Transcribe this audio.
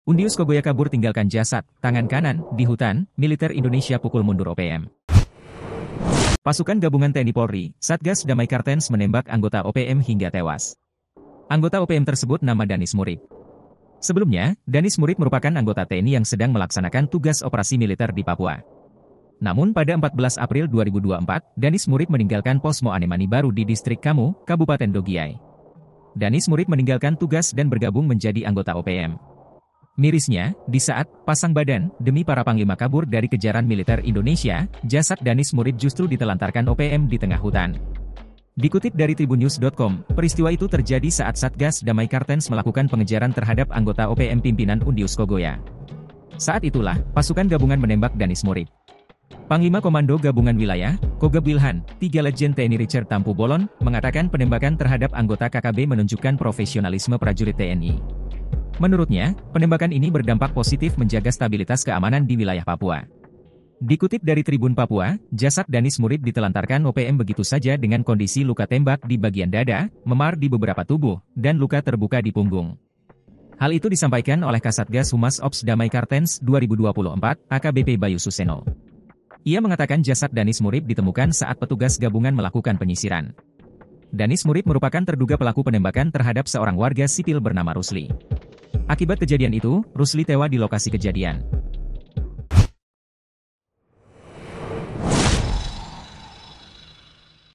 Undius Kogoya kabur tinggalkan jasad, tangan kanan, di hutan, militer Indonesia pukul mundur OPM. Pasukan gabungan TNI Polri, Satgas Damai Kartens menembak anggota OPM hingga tewas. Anggota OPM tersebut nama Danis Murib. Sebelumnya, Danis Murib merupakan anggota TNI yang sedang melaksanakan tugas operasi militer di Papua. Namun pada 14 April 2024, Danis Murib meninggalkan pos Moanemani Baru di distrik Kamu, Kabupaten Dogiai. Danis Murib meninggalkan tugas dan bergabung menjadi anggota OPM. Mirisnya, di saat pasang badan demi para panglima kabur dari kejaran militer Indonesia, jasad Danis Murib justru ditelantarkan OPM di tengah hutan. Dikutip dari tribunnews.com, peristiwa itu terjadi saat Satgas Damai Kartens melakukan pengejaran terhadap anggota OPM pimpinan Undius Kogoya. Saat itulah, pasukan gabungan menembak Danis Murib. Panglima Komando Gabungan Wilayah, Kogab Wilhan, 3 Letjen TNI Richard Tampu Bolon, mengatakan penembakan terhadap anggota KKB menunjukkan profesionalisme prajurit TNI. Menurutnya, penembakan ini berdampak positif menjaga stabilitas keamanan di wilayah Papua. Dikutip dari Tribun Papua, jasad Danis Murib ditelantarkan OPM begitu saja dengan kondisi luka tembak di bagian dada, memar di beberapa tubuh, dan luka terbuka di punggung. Hal itu disampaikan oleh Kasatgas Humas Ops Damai Kartens 2024, AKBP Bayu Suseno. Ia mengatakan jasad Danis Murib ditemukan saat petugas gabungan melakukan penyisiran. Danis Murib merupakan terduga pelaku penembakan terhadap seorang warga sipil bernama Rusli. Akibat kejadian itu, Rusli tewas di lokasi kejadian.